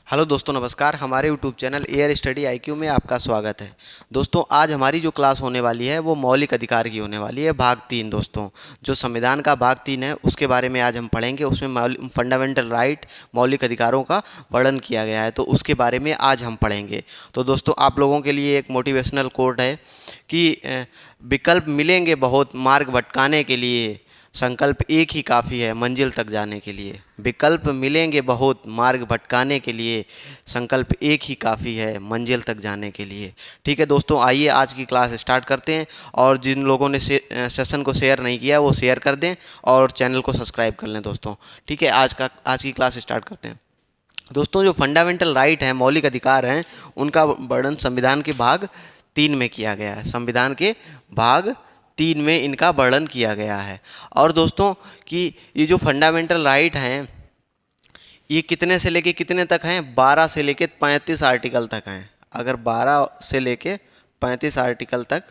Hello दोस्तों, नमस्कार। हमारे YouTube channel air study IQ में आपका स्वागत है। दोस्तों, आज हमारी जो क्लास होने वाली है वो मौलिक अधिकार की होने वाली है, भाग 3। दोस्तों, जो संविधान का भाग 3 है उसके बारे में आज हम पढ़ेंगे। उसमें फंडामेंटल राइट, मौलिक अधिकारों का वर्णन किया गया है, तो उसके बारे में आज हम पढ़ेंगे। तो दोस्तों, आप लोगों के लिए एक मोटिवेशनल कोट है कि विकल्प मिलेंगे बहुत मार्ग भटकाने के लिए, संकल्प एक ही काफ़ी है मंजिल तक जाने के लिए। विकल्प मिलेंगे बहुत मार्ग भटकाने के लिए, संकल्प एक ही काफ़ी है मंजिल तक जाने के लिए। ठीक है दोस्तों, आइए आज की क्लास स्टार्ट करते हैं। और जिन लोगों ने सेशन को शेयर नहीं किया वो शेयर कर दें और चैनल को सब्सक्राइब कर लें दोस्तों। ठीक है, आज की क्लास स्टार्ट करते हैं। दोस्तों, जो फंडामेंटल राइट हैं, मौलिक अधिकार हैं, उनका वर्णन संविधान के भाग 3 में किया गया है। संविधान के भाग 3 में इनका वर्णन किया गया है। और दोस्तों कि ये जो फंडामेंटल राइट हैं ये कितने से लेके कितने तक हैं? 12 से लेके 35 आर्टिकल तक हैं। अगर 12 से लेके 35 आर्टिकल तक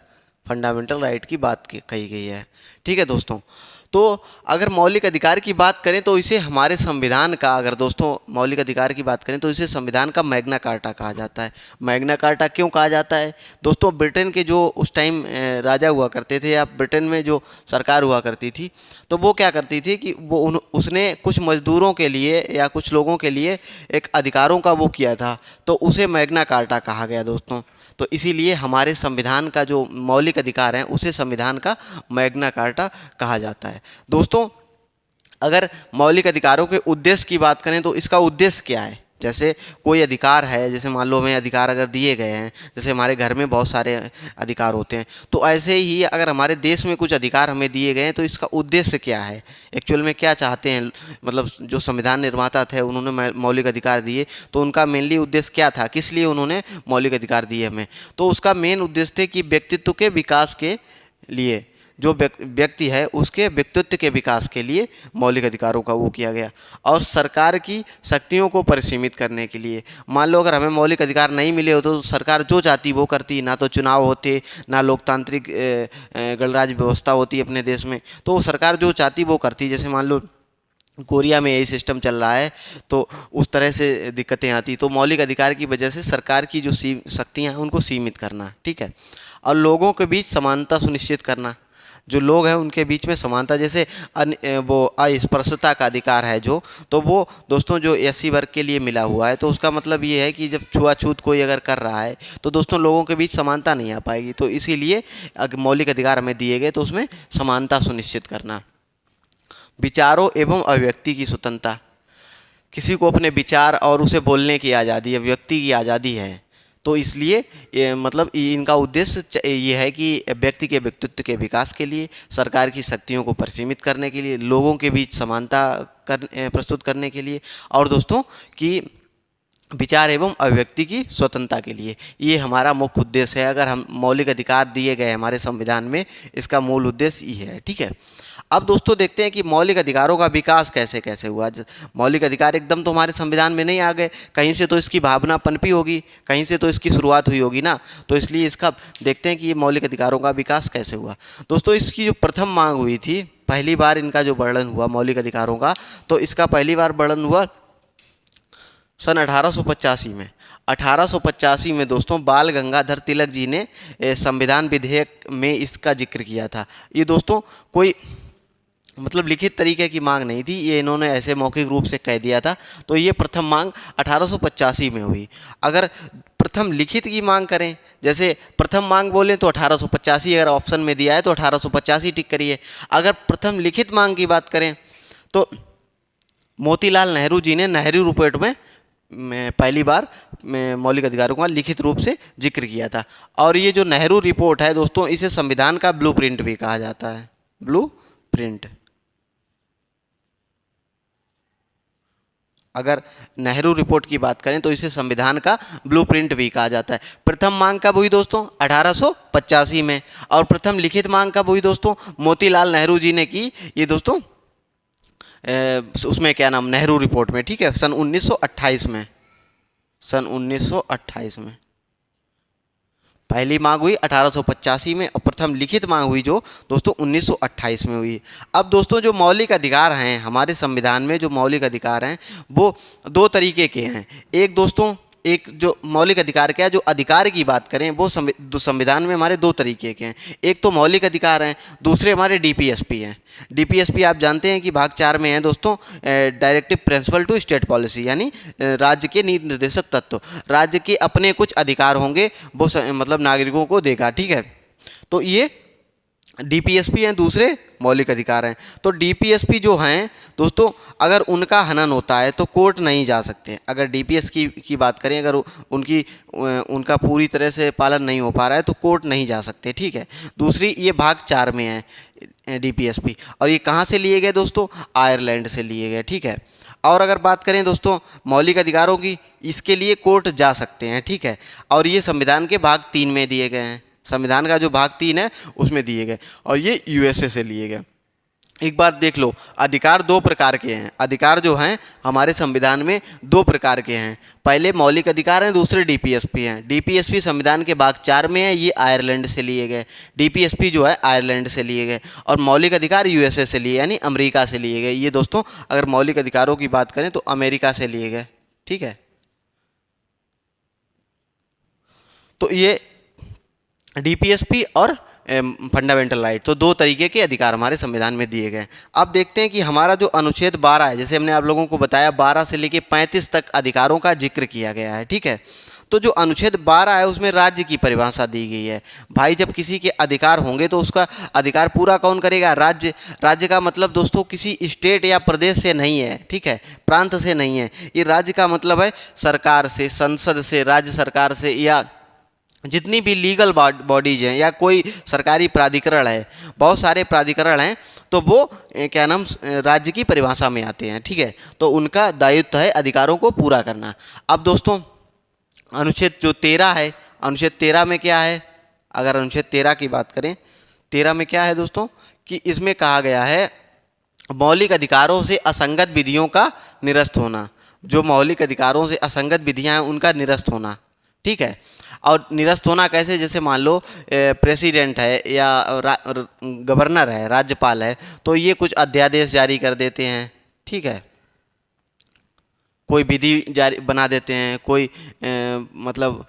फंडामेंटल राइट की बात कही गई है। ठीक है दोस्तों, तो अगर मौलिक अधिकार की बात करें तो इसे हमारे संविधान का, अगर दोस्तों मौलिक अधिकार की बात करें तो इसे संविधान का मैग्ना कार्टा कहा जाता है। मैग्ना कार्टा क्यों कहा जाता है? दोस्तों, ब्रिटेन के जो उस टाइम राजा हुआ करते थे या ब्रिटेन में जो सरकार हुआ करती थी, तो वो क्या करती थी कि वो उसने कुछ मजदूरों के लिए या कुछ लोगों के लिए एक अधिकारों का वो किया था, तो उसे मैग्ना कार्टा कहा गया दोस्तों। तो इसीलिए हमारे संविधान का जो मौलिक अधिकार हैं उसे संविधान का मैग्ना कार्टा कहा जाता है। दोस्तों, अगर मौलिक अधिकारों के उद्देश्य की बात करें तो इसका उद्देश्य क्या है? जैसे कोई अधिकार है, जैसे मान लो हमें अधिकार अगर दिए गए हैं, जैसे हमारे घर में बहुत सारे अधिकार होते हैं, तो ऐसे ही अगर हमारे देश में कुछ अधिकार हमें दिए गए हैं तो इसका उद्देश्य क्या है, एक्चुअल में क्या चाहते हैं, मतलब जो संविधान निर्माता थे उन्होंने मौलिक अधिकार दिए तो उनका मेनली उद्देश्य क्या था, किस लिए उन्होंने मौलिक अधिकार दिए हमें? तो उसका मेन उद्देश्य थे कि व्यक्तित्व के विकास के लिए, जो व्यक्ति है उसके व्यक्तित्व के विकास के लिए मौलिक अधिकारों का वो किया गया। और सरकार की शक्तियों को परिसीमित करने के लिए, मान लो अगर हमें मौलिक अधिकार नहीं मिले हो तो सरकार जो चाहती वो करती, ना तो चुनाव होते, ना लोकतांत्रिक गणराज्य व्यवस्था होती अपने देश में, तो सरकार जो चाहती वो करती। जैसे मान लो कोरिया में यही सिस्टम चल रहा है, तो उस तरह से दिक्कतें आती। तो मौलिक अधिकार की वजह से सरकार की जो शक्तियाँ हैं उनको सीमित करना, ठीक है। और लोगों के बीच समानता सुनिश्चित करना, जो लोग हैं उनके बीच में समानता, जैसे वो अस्पृश्यता का अधिकार है जो, तो वो दोस्तों जो एससी वर्ग के लिए मिला हुआ है, तो उसका मतलब ये है कि जब छुआछूत कोई अगर कर रहा है तो दोस्तों लोगों के बीच समानता नहीं आ पाएगी। तो इसीलिए अगर मौलिक अधिकार हमें दिए गए तो उसमें समानता सुनिश्चित करना। विचारों एवं अभिव्यक्ति की स्वतंत्रता, किसी को अपने विचार और उसे बोलने की आज़ादी, अभिव्यक्ति की आज़ादी है, तो इसलिए मतलब इनका उद्देश्य ये है कि व्यक्ति के व्यक्तित्व के विकास के लिए, सरकार की शक्तियों को परिसीमित करने के लिए, लोगों के बीच समानता प्रस्तुत करने के लिए, और दोस्तों कि विचार एवं अभिव्यक्ति की स्वतंत्रता के लिए। ये हमारा मुख्य उद्देश्य है। अगर हम मौलिक अधिकार दिए गए हमारे संविधान में, इसका मूल उद्देश्य ये है, ठीक है। अब दोस्तों देखते हैं कि मौलिक अधिकारों का विकास कैसे कैसे हुआ। मौलिक अधिकार एकदम तो हमारे संविधान में नहीं आ गए, कहीं से तो इसकी भावना पनपी होगी, कहीं से तो इसकी शुरुआत हुई होगी ना। तो इसलिए इसका देखते हैं कि ये मौलिक अधिकारों का विकास कैसे हुआ। दोस्तों, इसकी जो प्रथम मांग हुई थी, पहली बार इनका जो वर्णन हुआ मौलिक अधिकारों का, तो इसका पहली बार वर्णन हुआ सन 1885 में। 1885 में दोस्तों बाल गंगाधर तिलक जी ने संविधान विधेयक में इसका जिक्र किया था। ये दोस्तों कोई मतलब लिखित तरीके की मांग नहीं थी, ये इन्होंने ऐसे मौखिक रूप से कह दिया था। तो ये प्रथम मांग 1885 में हुई। अगर प्रथम लिखित की मांग करें, जैसे प्रथम मांग बोलें तो 1885, अगर ऑप्शन में दिया है तो 1885 टिक करिए। अगर प्रथम लिखित मांग की बात करें तो मोतीलाल नेहरू जी ने नेहरू रिपोर्ट में पहली बार मौलिक अधिकारों का लिखित रूप से जिक्र किया था। और ये जो नेहरू रिपोर्ट है दोस्तों, इसे संविधान का ब्लूप्रिंट भी कहा जाता है। ब्लूप्रिंट, अगर नेहरू रिपोर्ट की बात करें तो इसे संविधान का ब्लूप्रिंट भी कहा जाता है। प्रथम मांग कब हुई दोस्तों? 1885 में। और प्रथम लिखित मांग कब हुई दोस्तों? मोतीलाल नेहरू जी ने की, ये दोस्तों उसमें क्या नाम, नेहरू रिपोर्ट में, ठीक है, सन 1928 में। सन 1928 में। पहली मांग हुई 1885 में और प्रथम लिखित मांग हुई जो दोस्तों 1928 में हुई। अब दोस्तों जो मौलिक अधिकार हैं हमारे संविधान में, जो मौलिक अधिकार हैं वो दो तरीके के हैं। एक दोस्तों एक जो मौलिक अधिकार क्या है, जो अधिकार की बात करें वो संविधान में हमारे दो तरीके के हैं। एक तो मौलिक अधिकार हैं, दूसरे हमारे डीपीएसपी हैं। डीपीएसपी आप जानते हैं कि भाग 4 में है दोस्तों, directive principle to state policy, यानी राज्य के नीति निर्देशक तत्व। राज्य के अपने कुछ अधिकार होंगे वो मतलब नागरिकों को देगा, ठीक है। तो ये डीपीएसपी हैं, दूसरे मौलिक अधिकार हैं। तो डीपीएसपी जो हैं दोस्तों, अगर उनका हनन होता है तो कोर्ट नहीं जा सकते। अगर डीपीएस की बात करें, अगर उनका पूरी तरह से पालन नहीं हो पा रहा है तो कोर्ट नहीं जा सकते, ठीक है। दूसरी, ये भाग 4 में है डीपीएसपी, और ये कहाँ से लिए गए दोस्तों? आयरलैंड से लिए गए, ठीक है। और अगर बात करें दोस्तों मौलिक अधिकारों की, इसके लिए कोर्ट जा सकते हैं, ठीक है। और ये संविधान के भाग 3 में दिए गए हैं। संविधान का जो भाग 3 है उसमें दिए गए, और ये यूएसए से लिए गए। एक बात देख लो, अधिकार दो प्रकार के हैं। अधिकार जो हैं हमारे संविधान में दो प्रकार के हैं। पहले मौलिक अधिकार हैं, दूसरे डीपीएसपी हैं। डीपीएसपी संविधान के भाग 4 में है, ये आयरलैंड से लिए गए। डीपीएसपी जो है आयरलैंड से लिए गए, और मौलिक अधिकार यूएसए से लिए, यानी अमेरिका से लिए गए। ये दोस्तों अगर मौलिक अधिकारों की बात करें तो अमेरिका से लिए गए, ठीक है। तो ये डीपीएसपी और फंडामेंटल राइट, तो दो तरीके के अधिकार हमारे संविधान में दिए गए हैं। अब देखते हैं कि हमारा जो अनुच्छेद 12 है, जैसे हमने आप लोगों को बताया 12 से लेके 35 तक अधिकारों का जिक्र किया गया है, ठीक है। तो जो अनुच्छेद 12 है उसमें राज्य की परिभाषा दी गई है। भाई जब किसी के अधिकार होंगे तो उसका अधिकार पूरा कौन करेगा? राज्य। राज्य का मतलब दोस्तों किसी स्टेट या प्रदेश से नहीं है, ठीक है, प्रांत से नहीं है। ये राज्य का मतलब है सरकार से, संसद से, राज्य सरकार से, या जितनी भी लीगल बॉडीज हैं या कोई सरकारी प्राधिकरण है, बहुत सारे प्राधिकरण हैं, तो वो क्या नाम राज्य की परिभाषा में आते हैं, ठीक है। तो उनका दायित्व है अधिकारों को पूरा करना। अब दोस्तों अनुच्छेद जो 13 है, अनुच्छेद 13 में क्या है? अगर अनुच्छेद 13 की बात करें, 13 में क्या है दोस्तों कि इसमें कहा गया है मौलिक अधिकारों से असंगत विधियों का निरस्त होना। जो मौलिक अधिकारों से असंगत विधियाँ हैं उनका निरस्त होना, ठीक है। और निरस्त होना कैसे? जैसे मान लो प्रेसिडेंट है या गवर्नर है, राज्यपाल है, तो ये कुछ अध्यादेश जारी कर देते हैं, ठीक है, कोई विधि जारी बना देते हैं, कोई मतलब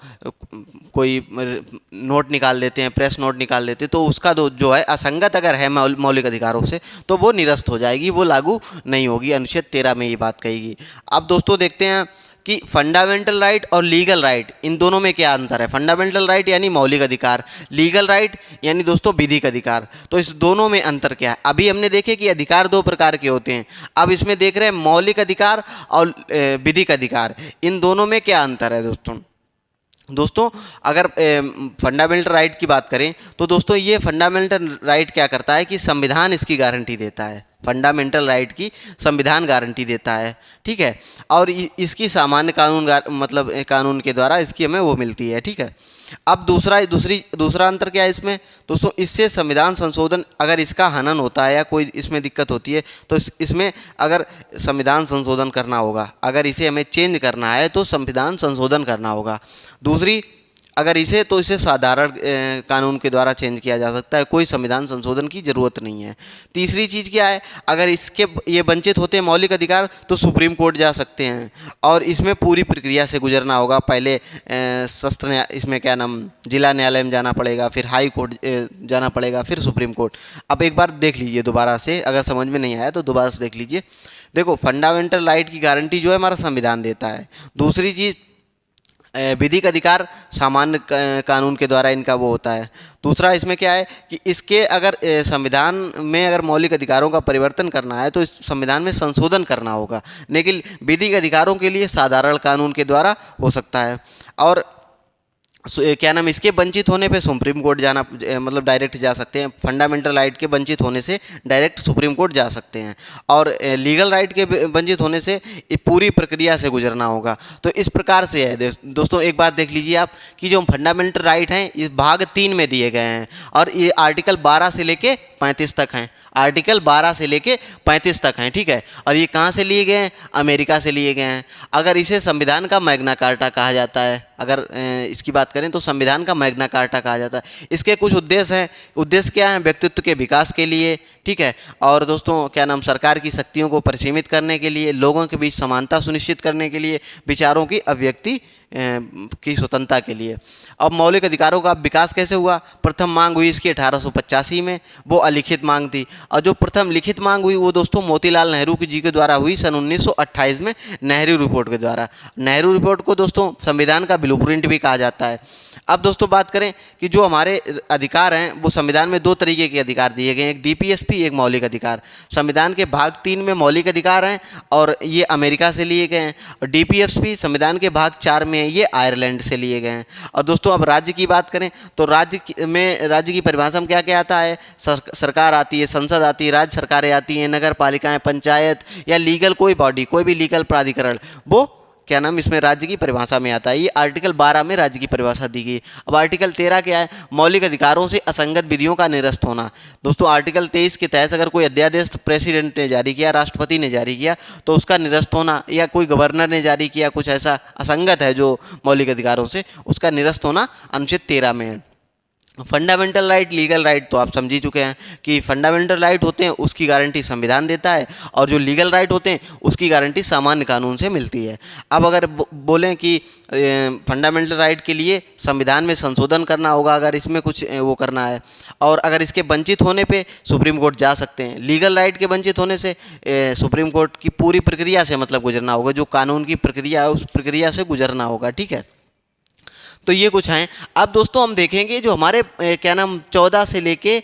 कोई नोट निकाल देते हैं, प्रेस नोट निकाल देते हैं, तो उसका जो है असंगत अगर है मौलिक अधिकारों से तो वो निरस्त हो जाएगी, वो लागू नहीं होगी। अनुच्छेद 13 में ये बात कहेगी। अब दोस्तों देखते हैं कि फंडामेंटल राइट और लीगल राइट, इन दोनों में क्या अंतर है। फंडामेंटल राइट यानी मौलिक अधिकार, लीगल राइट यानी दोस्तों विधिक अधिकार। तो इस दोनों में अंतर क्या है? अभी हमने देखे कि अधिकार दो प्रकार के होते हैं, अब इसमें देख रहे हैं मौलिक अधिकार और विधिक अधिकार, इन दोनों में क्या अंतर है दोस्तों अगर फंडामेंटल राइट की बात करें तो दोस्तों ये फंडामेंटल राइट क्या करता है कि संविधान इसकी गारंटी देता है। फंडामेंटल राइट की संविधान गारंटी देता है, ठीक है, और इसकी सामान्य कानून के द्वारा इसकी हमें वो मिलती है, ठीक है। अब दूसरा अंतर क्या है इसमें दोस्तों? इससे संविधान संशोधन, अगर इसका हनन होता है या कोई इसमें दिक्कत होती है तो इसमें अगर संविधान संशोधन करना होगा, अगर इसे हमें चेंज करना है तो संविधान संशोधन करना होगा। दूसरी, अगर इसे साधारण कानून के द्वारा चेंज किया जा सकता है, कोई संविधान संशोधन की ज़रूरत नहीं है। तीसरी चीज़ क्या है? अगर इसके ये वंचित होते हैं मौलिक अधिकार तो सुप्रीम कोर्ट जा सकते हैं, और इसमें पूरी प्रक्रिया से गुजरना होगा। पहले इसमें क्या नाम जिला न्यायालय में जाना पड़ेगा, फिर हाई कोर्ट जाना पड़ेगा, फिर सुप्रीम कोर्ट। अब एक बार देख लीजिए दोबारा से, अगर समझ में नहीं आया तो दोबारा से देख लीजिए। देखो, फंडामेंटल राइट की गारंटी जो है हमारा संविधान देता है। दूसरी चीज़, विधिक अधिकार सामान्य कानून के द्वारा इनका वो होता है। दूसरा इसमें क्या है कि इसके अगर संविधान में अगर मौलिक अधिकारों का परिवर्तन करना है तो इस संविधान में संशोधन करना होगा, लेकिन विधिक अधिकारों के लिए साधारण कानून के द्वारा हो सकता है। और क्या नाम इसके वंचित होने पे सुप्रीम कोर्ट जाना, मतलब डायरेक्ट जा सकते हैं। फंडामेंटल राइट के वंचित होने से डायरेक्ट सुप्रीम कोर्ट जा सकते हैं, और लीगल राइट के वंचित होने से पूरी प्रक्रिया से गुजरना होगा। तो इस प्रकार से है दोस्तों। एक बात देख लीजिए आप कि जो फंडामेंटल राइट हैं इस भाग 3 में दिए गए हैं, और ये आर्टिकल 12 से लेके 35 तक हैं। आर्टिकल 12 से लेके 35 तक हैं, ठीक है। और ये कहाँ से लिए गए हैं? अमेरिका से लिए गए हैं। अगर इसे संविधान का मैग्ना कार्टा कहा जाता है, अगर इसकी बात करें तो संविधान का मैग्ना कार्टा कहा जाता है। इसके कुछ उद्देश्य हैं। उद्देश्य क्या हैं? व्यक्तित्व के विकास के लिए, ठीक है। और दोस्तों क्या नाम, सरकार की शक्तियों को परिसीमित करने के लिए, लोगों के बीच समानता सुनिश्चित करने के लिए, विचारों की अभिव्यक्ति की स्वतंत्रता के लिए। अब मौलिक अधिकारों का विकास कैसे हुआ? प्रथम मांग हुई इसकी 1885 में, वो अलिखित मांग थी। और जो प्रथम लिखित मांग हुई वो दोस्तों मोतीलाल नेहरू जी के द्वारा हुई सन 1928 में, नेहरू रिपोर्ट के द्वारा। नेहरू रिपोर्ट को दोस्तों संविधान का ब्लूप्रिंट भी कहा जाता है। अब दोस्तों बात करें कि जो हमारे अधिकार हैं वो संविधान में दो तरीके के अधिकार दिए गए हैं, एक डीपीएसपी, एक मौलिक अधिकार। संविधान के भाग 3 में मौलिक अधिकार हैं और ये अमेरिका से लिए गए हैं। और डीपीएसपी संविधान के भाग 4 में ये आयरलैंड से लिए गए हैं। और दोस्तों अब राज्य की बात करें तो राज्य की परिभाषा में क्या क्या आता है? सरकार आती है, संसद आती है, राज्य सरकारें आती हैं, नगर पालिकाएं, पंचायत या लीगल कोई बॉडी, कोई भी लीगल प्राधिकरण, वो क्या नाम इसमें राज्य की परिभाषा में आता है। ये आर्टिकल 12 में राज्य की परिभाषा दी गई। अब आर्टिकल 13 क्या है? मौलिक अधिकारों से असंगत विधियों का निरस्त होना। दोस्तों आर्टिकल 23 के तहत अगर कोई अध्यादेश प्रेसिडेंट ने जारी किया, राष्ट्रपति ने जारी किया, तो उसका निरस्त होना, या कोई गवर्नर ने जारी किया, कुछ ऐसा असंगत है जो मौलिक अधिकारों से, उसका निरस्त होना अनुच्छेद 13 में है। फंडामेंटल राइट, लीगल राइट तो आप समझ ही चुके हैं कि फंडामेंटल राइट होते हैं उसकी गारंटी संविधान देता है, और जो लीगल राइट होते हैं उसकी गारंटी सामान्य कानून से मिलती है। अब अगर बोलें कि फंडामेंटल राइट के लिए संविधान में संशोधन करना होगा, अगर इसमें कुछ वो करना है, और अगर इसके वंचित होने पे सुप्रीम कोर्ट जा सकते हैं। लीगल राइट के वंचित होने से सुप्रीम कोर्ट की पूरी प्रक्रिया से मतलब गुजरना होगा, जो कानून की प्रक्रिया है उस प्रक्रिया से गुजरना होगा, ठीक है। तो ये कुछ हैं। अब दोस्तों हम देखेंगे जो हमारे क्या नाम 14 से लेके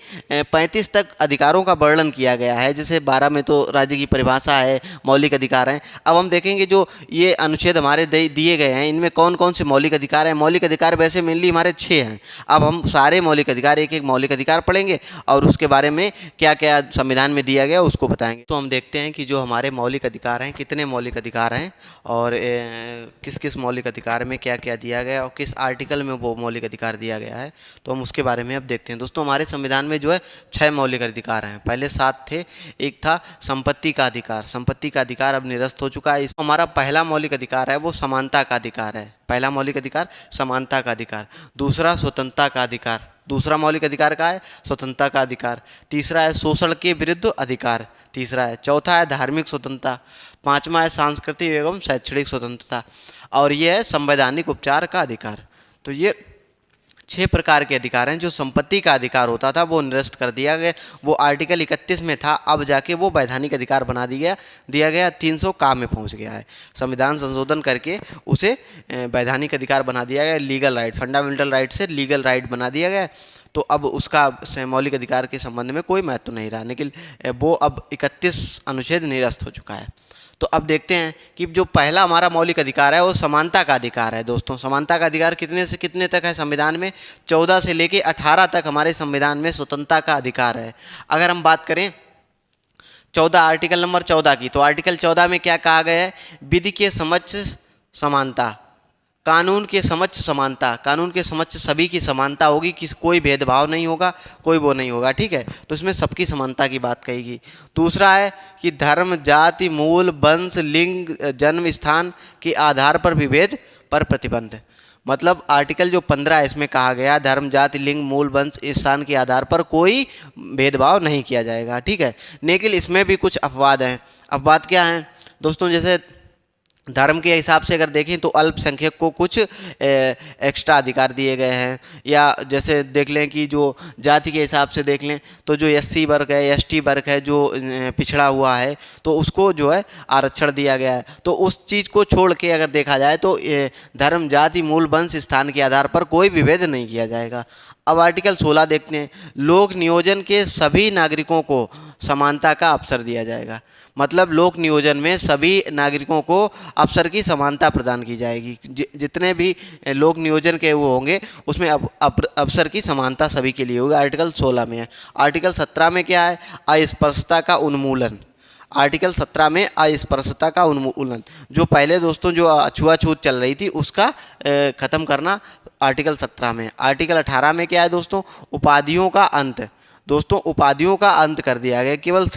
35 तक अधिकारों का वर्णन किया गया है। जैसे 12 में तो राज्य की परिभाषा है, मौलिक अधिकार हैं। अब हम देखेंगे जो ये अनुच्छेद हमारे दिए गए हैं, इनमें कौन कौन से मौलिक अधिकार हैं। मौलिक अधिकार वैसे मेनली हमारे 6 हैं। अब हम सारे मौलिक अधिकार, एक एक मौलिक अधिकार पढ़ेंगे और उसके बारे में क्या क्या संविधान में दिया गया उसको बताएंगे। तो हम देखते हैं कि जो हमारे मौलिक अधिकार हैं, कितने मौलिक अधिकार हैं और किस किस मौलिक अधिकार में क्या क्या दिया गया और किस आर्टिकल में वो मौलिक अधिकार दिया गया है, तो हम उसके बारे में अब देखते हैं। दोस्तों हमारे संविधान में जो है 6 मौलिक अधिकार हैं, पहले 7 थे। एक था संपत्ति का अधिकार, संपत्ति का अधिकार अब निरस्त हो चुका है। इस हमारा पहला मौलिक अधिकार है वो समानता का अधिकार है। पहला मौलिक अधिकार समानता का अधिकार। दूसरा स्वतंत्रता का अधिकार, दूसरा मौलिक अधिकार का है स्वतंत्रता का अधिकार। तीसरा है शोषण के विरुद्ध अधिकार, तीसरा है। चौथा है धार्मिक स्वतंत्रता। पांचवा है सांस्कृतिक एवं शैक्षणिक स्वतंत्रता, और यह है संवैधानिक उपचार का अधिकार। तो ये 6 प्रकार के अधिकार हैं। जो संपत्ति का अधिकार होता था वो निरस्त कर दिया गया, वो आर्टिकल 31 में था, अब जाके वो वैधानिक अधिकार बना दिया गया 300 का में पहुंच गया है। संविधान संशोधन करके उसे वैधानिक अधिकार बना दिया गया। लीगल राइट, फंडामेंटल राइट से लीगल राइट बना दिया गया। तो अब उसका मौलिक अधिकार के संबंध में कोई महत्व नहीं रहा, लेकिन वो अब 31 अनुच्छेद निरस्त हो चुका है। तो अब देखते हैं कि जो पहला हमारा मौलिक अधिकार है वो समानता का अधिकार है। दोस्तों समानता का अधिकार कितने से कितने तक है संविधान में? 14 से लेके 18 तक हमारे संविधान में स्वतंत्रता का अधिकार है। अगर हम बात करें 14 आर्टिकल नंबर 14 की, तो आर्टिकल 14 में क्या कहा गया है? विधि के समक्ष समानता, कानून के समक्ष समानता, कानून के समक्ष सभी की समानता होगी, कि कोई भेदभाव नहीं होगा, कोई वो नहीं होगा, ठीक है। तो इसमें सबकी समानता की बात कहेगी। दूसरा है कि धर्म, जाति, मूल, वंश, लिंग, जन्म स्थान के आधार पर विभेद पर प्रतिबंध। मतलब आर्टिकल जो 15 है इसमें कहा गया धर्म, जाति, लिंग, मूल, वंश, स्थान के आधार पर कोई भेदभाव नहीं किया जाएगा, ठीक है। लेकिन इसमें भी कुछ अपवाद हैं। अपवाद क्या हैं दोस्तों? जैसे धर्म के हिसाब से अगर देखें तो अल्पसंख्यक को कुछ एक्स्ट्रा अधिकार दिए गए हैं, या जैसे देख लें कि जो जाति के हिसाब से देख लें तो जो एससी वर्ग है, एसटी वर्ग है, जो पिछड़ा हुआ है, तो उसको जो है आरक्षण दिया गया है। तो उस चीज़ को छोड़ के अगर देखा जाए तो धर्म, जाति, मूल, वंश, स्थान के आधार पर कोई विभेद नहीं किया जाएगा। अब आर्टिकल 16 देखते हैं। लोक नियोजन के सभी नागरिकों को समानता का अवसर दिया जाएगा। मतलब लोक नियोजन में सभी नागरिकों को अवसर की समानता प्रदान की जाएगी। जितने भी लोक नियोजन के वो होंगे उसमें अवसर की समानता सभी के लिए होगी। आर्टिकल 16 में है। आर्टिकल 17 में क्या है? अस्पृश्यता का उन्मूलन। आर्टिकल 17 में अस्पृश्यता का उन्मूलन, जो पहले दोस्तों जो छुआछूत चल रही थी उसका ख़त्म करना आर्टिकल 17 में। आर्टिकल 18 में क्या है दोस्तों? उपाधियों का अंत। दोस्तों उपाधियों का अंत कर दिया गया, केवल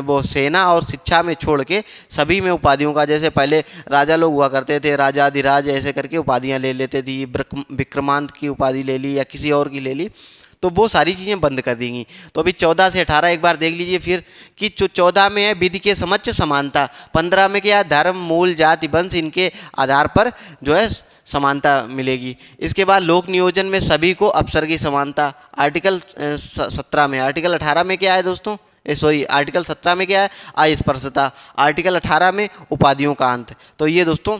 वो सेना और शिक्षा में छोड़ के सभी में उपाधियों का, जैसे पहले राजा लोग हुआ करते थे, राजाधिराज ऐसे करके उपाधियां ले लेते थे, विक्रमांत की उपाधि ले ली या किसी और की ले ली, तो वो सारी चीज़ें बंद कर देंगी। तो अभी 14 से 18 एक बार देख लीजिए फिर कि जो 14 में है विधि के समक्ष समानता, 15 में क्या धर्म मूल जाति वंश इनके आधार पर जो है समानता मिलेगी। इसके बाद लोक नियोजन में सभी को अवसर की समानता, आर्टिकल 17 में। आर्टिकल 18 में क्या है दोस्तों, आर्टिकल 17 में क्या है, अस्पृश्यता। आर्टिकल 18 में उपाधियों का अंत। तो ये दोस्तों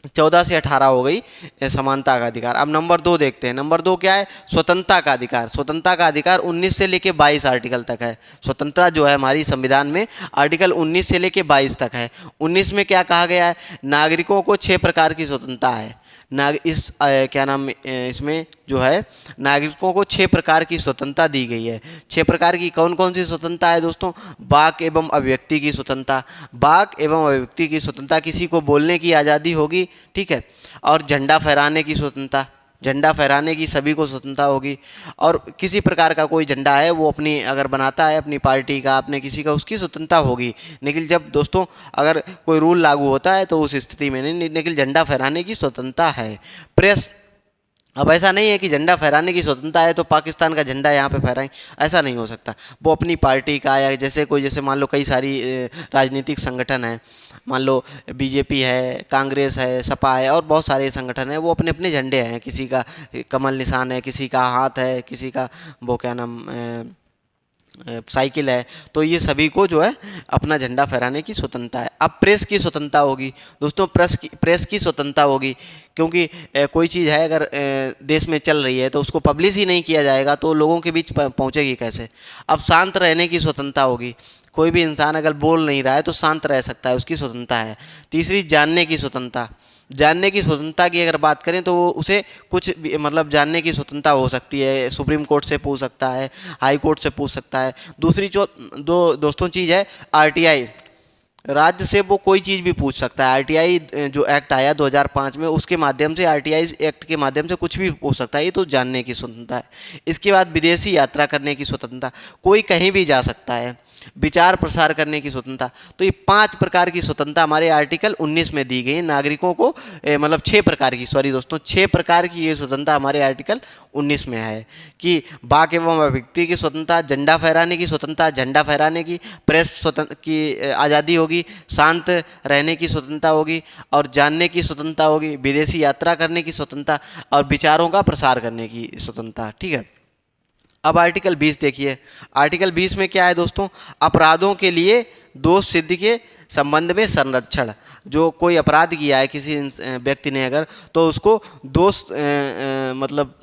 14 से 18 हो गई समानता का अधिकार। अब नंबर 2 देखते हैं। नंबर 2 क्या है, स्वतंत्रता का अधिकार। स्वतंत्रता का अधिकार 19 से लेकर 22 आर्टिकल तक है। स्वतंत्रता जो है हमारी संविधान में आर्टिकल 19 से लेकर 22 तक है। 19 में क्या कहा गया है, नागरिकों को 6 प्रकार की स्वतंत्रता है। इसमें जो है नागरिकों को 6 प्रकार की स्वतंत्रता दी गई है। 6 प्रकार की कौन कौन सी स्वतंत्रता है दोस्तों, वाक एवं अभिव्यक्ति की स्वतंत्रता। वाक एवं अभिव्यक्ति की स्वतंत्रता, किसी को बोलने की आज़ादी होगी, ठीक है। और झंडा फहराने की स्वतंत्रता, झंडा फहराने की सभी को स्वतंत्रता होगी। और किसी प्रकार का कोई झंडा है वो अपनी अगर बनाता है अपनी पार्टी का, अपने किसी का, उसकी स्वतंत्रता होगी। लेकिन जब दोस्तों अगर कोई रूल लागू होता है तो उस स्थिति में नहीं, लेकिन झंडा फहराने की स्वतंत्रता है। प्रेस, अब ऐसा नहीं है कि झंडा फहराने की स्वतंत्रता है तो पाकिस्तान का झंडा यहाँ पे फहराएं, ऐसा नहीं हो सकता। वो अपनी पार्टी का या जैसे मान लो कई सारी राजनीतिक संगठन है, मान लो बीजेपी है, कांग्रेस है, सपा है और बहुत सारे संगठन हैं, वो अपने अपने झंडे हैं। किसी का कमल निशान है, किसी का हाथ है, किसी का वो क्या नाम साइकिल है। तो ये सभी को जो है अपना झंडा फहराने की स्वतंत्रता है। अब प्रेस की स्वतंत्रता होगी दोस्तों, प्रेस की स्वतंत्रता होगी, क्योंकि कोई चीज़ है अगर देश में चल रही है तो उसको पब्लिश ही नहीं किया जाएगा तो लोगों के बीच पहुंचेगी कैसे। अब शांत रहने की स्वतंत्रता होगी, कोई भी इंसान अगर बोल नहीं रहा है तो शांत रह सकता है, उसकी स्वतंत्रता है। तीसरी, जानने की स्वतंत्रता। जानने की स्वतंत्रता की अगर बात करें तो उसे कुछ मतलब जानने की स्वतंत्रता हो सकती है, सुप्रीम कोर्ट से पूछ सकता है, हाई कोर्ट से पूछ सकता है। दूसरी जो दोस्तों चीज़ है आरटीआई, राज्य से वो कोई चीज़ भी पूछ सकता है। आरटीआई जो एक्ट आया 2005 में, उसके माध्यम से, आरटीआई एक्ट के माध्यम से कुछ भी पूछ सकता है। ये तो जानने की स्वतंत्रता है। इसके बाद विदेशी यात्रा करने की स्वतंत्रता, कोई कहीं भी जा सकता है। विचार प्रसार करने की स्वतंत्रता। तो ये 5 प्रकार की स्वतंत्रता हमारे आर्टिकल 19 में दी गई नागरिकों को, मतलब 6 प्रकार की, सॉरी दोस्तों 6 प्रकार की ये स्वतंत्रता हमारे आर्टिकल 19 में है कि वाक एवं अभिव्यक्ति की स्वतंत्रता, झंडा फहराने की स्वतंत्रता, झंडा फहराने की, प्रेस स्वतंत्र की आज़ादी होगी, शांत रहने की स्वतंत्रता होगी और जानने की स्वतंत्रता होगी, विदेशी यात्रा करने की स्वतंत्रता और विचारों का प्रसार करने की स्वतंत्रता। ठीक है। अब आर्टिकल 20 देखिए। आर्टिकल 20 में क्या है दोस्तों, अपराधों के लिए दोष सिद्ध के संबंध में संरक्षण। जो कोई अपराध किया है किसी व्यक्ति ने अगर, तो उसको मतलब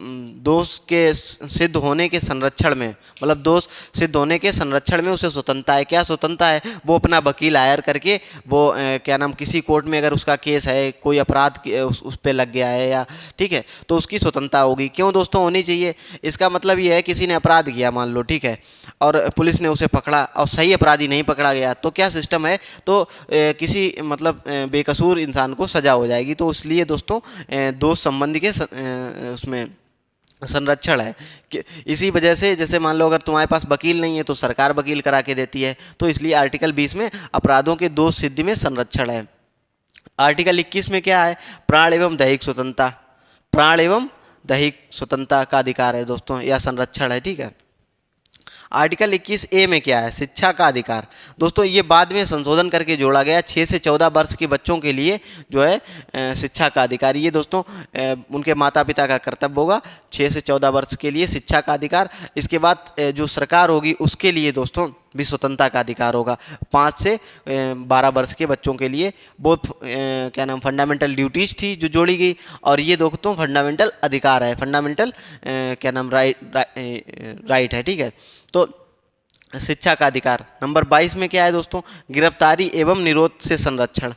दोष के सिद्ध होने के संरक्षण में, मतलब दोष सिद्ध होने के संरक्षण में उसे स्वतंत्रता है। क्या स्वतंत्रता है, वो अपना वकील हायर करके वो क्या नाम, किसी कोर्ट में अगर उसका केस है, कोई अपराध उस पर लग गया है या, ठीक है, तो उसकी स्वतंत्रता होगी। क्यों दोस्तों होनी चाहिए, इसका मतलब ये है किसी ने अपराध किया मान लो, ठीक है, और पुलिस ने उसे पकड़ा और सही अपराधी नहीं पकड़ा गया, तो क्या सिस्टम है, तो किसी मतलब बेकसूर इंसान को सजा हो जाएगी। तो इसलिए दोस्तों दोष संबंधी के उसमें संरक्षण है कि इसी वजह से, जैसे मान लो अगर तुम्हारे पास वकील नहीं है तो सरकार वकील करा के देती है, तो इसलिए आर्टिकल 20 में अपराधों के दोष सिद्धि में संरक्षण है। आर्टिकल 21 में क्या है, प्राण एवं दैहिक स्वतंत्रता। प्राण एवं दैहिक स्वतंत्रता का अधिकार है दोस्तों, या संरक्षण है। ठीक है। आर्टिकल 21A में क्या है, शिक्षा का अधिकार। दोस्तों ये बाद में संशोधन करके जोड़ा गया, 6 से 14 वर्ष के बच्चों के लिए जो है शिक्षा का अधिकार। ये दोस्तों उनके माता पिता का कर्तव्य होगा, 6 से 14 वर्ष के लिए शिक्षा का अधिकार। इसके बाद जो सरकार होगी उसके लिए दोस्तों भी स्वतंत्रता का अधिकार होगा। 5 से 12 वर्ष के बच्चों के लिए वो क्या नाम, फंडामेंटल ड्यूटीज़ थी जो जोड़ी गई, और ये दोस्तों फंडामेंटल अधिकार है, फंडामेंटल क्या नाम, राइट है। ठीक है। तो शिक्षा का अधिकार। नंबर 22 में क्या है दोस्तों, गिरफ्तारी एवं निरोध से संरक्षण।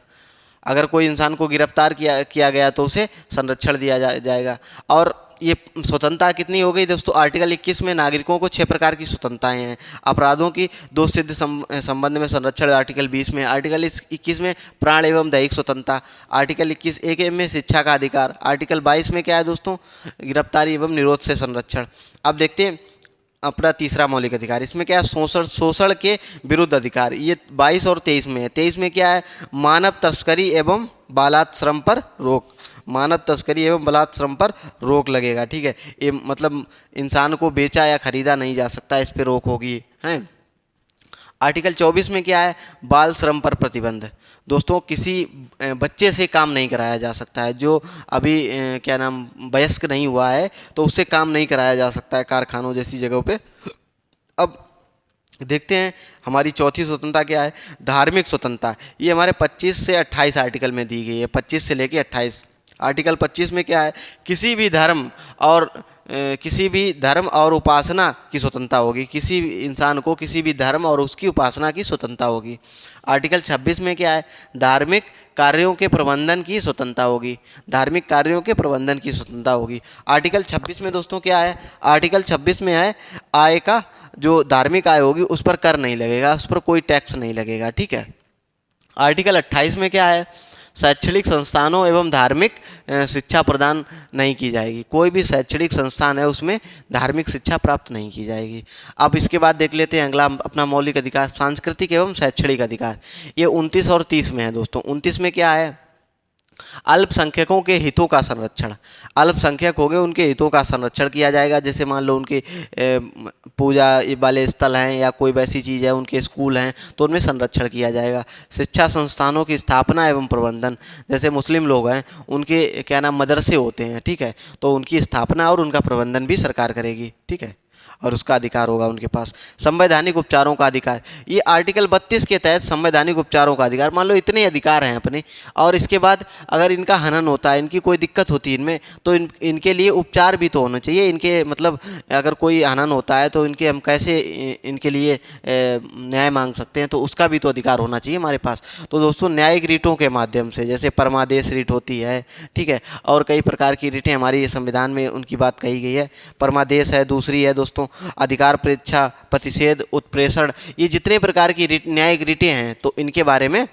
अगर कोई इंसान को गिरफ्तार किया गया तो उसे संरक्षण दिया जाएगा। और ये स्वतंत्रता कितनी हो गई दोस्तों, आर्टिकल 21 में नागरिकों को 6 प्रकार की स्वतंत्रताएं हैं। अपराधों की दोष सिद्ध संबंध में संरक्षण आर्टिकल 20 में। आर्टिकल 21 में प्राण एवं दैहिक स्वतंत्रता। आर्टिकल 21A में शिक्षा का अधिकार। आर्टिकल 22 में क्या है दोस्तों, गिरफ्तारी एवं निरोध से संरक्षण। अब देखते हैं अपना तीसरा मौलिक अधिकार, इसमें क्या है, शोषण के विरुद्ध अधिकार। ये 22 और 23 में है। 23 में क्या है, मानव तस्करी एवं बालाश्रम पर रोक। मानव तस्करी एवं बलात्श्रम पर रोक लगेगा, ठीक है। ये मतलब इंसान को बेचा या खरीदा नहीं जा सकता, इस पर रोक होगी, हैं। आर्टिकल 24 में क्या है, बाल श्रम पर प्रतिबंध। दोस्तों किसी बच्चे से काम नहीं कराया जा सकता है, जो अभी क्या नाम वयस्क नहीं हुआ है तो उससे काम नहीं कराया जा सकता है कारखानों जैसी जगहों पे। अब देखते हैं हमारी चौथी स्वतंत्रता क्या है, धार्मिक स्वतंत्रता। ये हमारे 25 से 28 आर्टिकल में दी गई है, 25 से लेके 28। आर्टिकल 25 में क्या है, किसी भी धर्म और उपासना की स्वतंत्रता होगी। किसी भी इंसान को किसी भी धर्म और उसकी उपासना की स्वतंत्रता होगी। आर्टिकल 26 में क्या है, धार्मिक कार्यों के प्रबंधन की स्वतंत्रता होगी। धार्मिक कार्यों के प्रबंधन की स्वतंत्रता होगी। आर्टिकल 26 में दोस्तों क्या है, आर्टिकल 26 में है, आय का जो धार्मिक आय होगी उस पर कर नहीं लगेगा, उस पर कोई टैक्स नहीं लगेगा, ठीक है। आर्टिकल 28 में क्या है, शैक्षणिक संस्थानों एवं धार्मिक शिक्षा प्रदान नहीं की जाएगी। कोई भी शैक्षणिक संस्थान है उसमें धार्मिक शिक्षा प्राप्त नहीं की जाएगी। अब इसके बाद देख लेते हैं अगला अपना मौलिक अधिकार, सांस्कृतिक एवं शैक्षणिक अधिकार। ये 29 और 30 में है दोस्तों। 29 में क्या है, अल्पसंख्यकों के हितों का संरक्षण। अल्पसंख्यक हो गए, उनके हितों का संरक्षण किया जाएगा। जैसे मान लो उनके पूजा वाले स्थल हैं या कोई वैसी चीज़ है, उनके स्कूल हैं, तो उनमें संरक्षण किया जाएगा। शिक्षा संस्थानों की स्थापना एवं प्रबंधन, जैसे मुस्लिम लोग हैं उनके क्या नाम मदरसे होते हैं, ठीक है, तो उनकी स्थापना और उनका प्रबंधन भी सरकार करेगी, ठीक है, और उसका अधिकार होगा उनके पास। संवैधानिक उपचारों का अधिकार, ये आर्टिकल 32 के तहत संवैधानिक उपचारों का अधिकार। मान लो इतने अधिकार हैं अपने, और इसके बाद अगर इनका हनन होता है, इनकी कोई दिक्कत होती है इनमें, तो इनके लिए उपचार भी तो होना चाहिए। इनके मतलब अगर कोई हनन होता है तो इनके हम कैसे इनके लिए न्याय मांग सकते हैं, तो उसका भी तो अधिकार होना चाहिए हमारे पास। तो दोस्तों न्यायिक रीटों के माध्यम से, जैसे परमादेश रीट होती है, ठीक है, और कई प्रकार की रीटें हमारी संविधान में उनकी बात कही गई है। परमादेश है, दूसरी है दोस्तों अधिकार परीक्षा, प्रतिषेध, उत्प्रेषण, ये जितने प्रकार की न्यायिक रीटें हैं तो इनके बारे में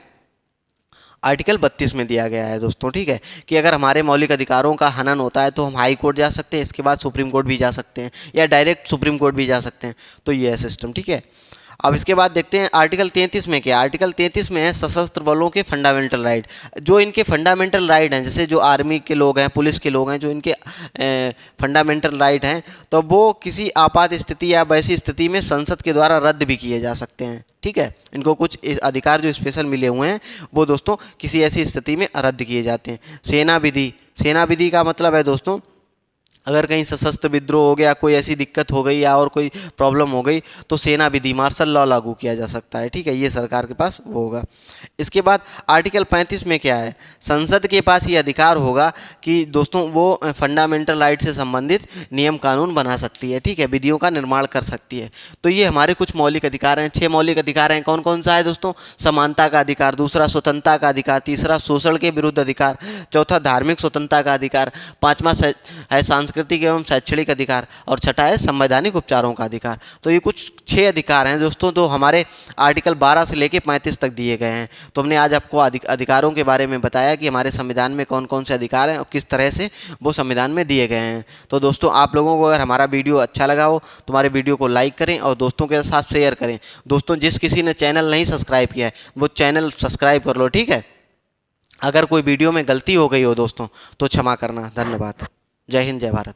आर्टिकल 32 में दिया गया है दोस्तों, ठीक है, कि अगर हमारे मौलिक अधिकारों का हनन होता है तो हम हाई कोर्ट जा सकते हैं, इसके बाद सुप्रीम कोर्ट भी जा सकते हैं या डायरेक्ट सुप्रीम कोर्ट भी जा सकते हैं। तो ये है सिस्टम, ठीक है। अब इसके बाद देखते हैं आर्टिकल 33 में क्या। आर्टिकल 33 में है सशस्त्र बलों के फंडामेंटल राइट। जो इनके फंडामेंटल राइट हैं, जैसे जो आर्मी के लोग हैं, पुलिस के लोग हैं, जो इनके फंडामेंटल राइट हैं, तो वो किसी आपात स्थिति या वैसी स्थिति में संसद के द्वारा रद्द भी किए जा सकते हैं, ठीक है। इनको कुछ अधिकार जो स्पेशल मिले हुए हैं वो दोस्तों किसी ऐसी स्थिति में रद्द किए जाते हैं। सेना विधि, सेना विधि का मतलब है दोस्तों अगर कहीं सशस्त्र विद्रोह हो गया, कोई ऐसी दिक्कत हो गई या और कोई प्रॉब्लम हो गई तो सेना विधि, मार्शल लॉ लागू किया जा सकता है, ठीक है, ये सरकार के पास वो होगा। इसके बाद आर्टिकल 35 में क्या है, संसद के पास ये अधिकार होगा कि दोस्तों वो फंडामेंटल राइट से संबंधित नियम कानून बना सकती है, ठीक है, विधियों का निर्माण कर सकती है। तो ये हमारे कुछ मौलिक अधिकार हैं। 6 मौलिक अधिकार हैं। कौन कौन सा है दोस्तों, समानता का अधिकार, दूसरा स्वतंत्रता का अधिकार, तीसरा शोषण के विरुद्ध अधिकार, चौथा धार्मिक स्वतंत्रता का अधिकार, पाँचवा है सांस्कृतिक एवं शैक्षणिक अधिकार, और छठा है संवैधानिक उपचारों का अधिकार। तो ये कुछ 6 अधिकार हैं दोस्तों, तो हमारे आर्टिकल 12 से लेकर 35 तक दिए गए हैं। तो हमने आज आपको अधिकारों के बारे में बताया कि हमारे संविधान में कौन कौन से अधिकार हैं और किस तरह से वो संविधान में दिए गए हैं। तो दोस्तों आप लोगों को अगर हमारा वीडियो अच्छा लगा हो तो हमारे वीडियो को लाइक करें और दोस्तों के साथ शेयर करें। दोस्तों जिस किसी ने चैनल नहीं सब्सक्राइब किया है वो चैनल सब्सक्राइब कर लो, ठीक है। अगर कोई वीडियो में गलती हो गई हो दोस्तों तो क्षमा करना। धन्यवाद। जय हिंद, जय भारत।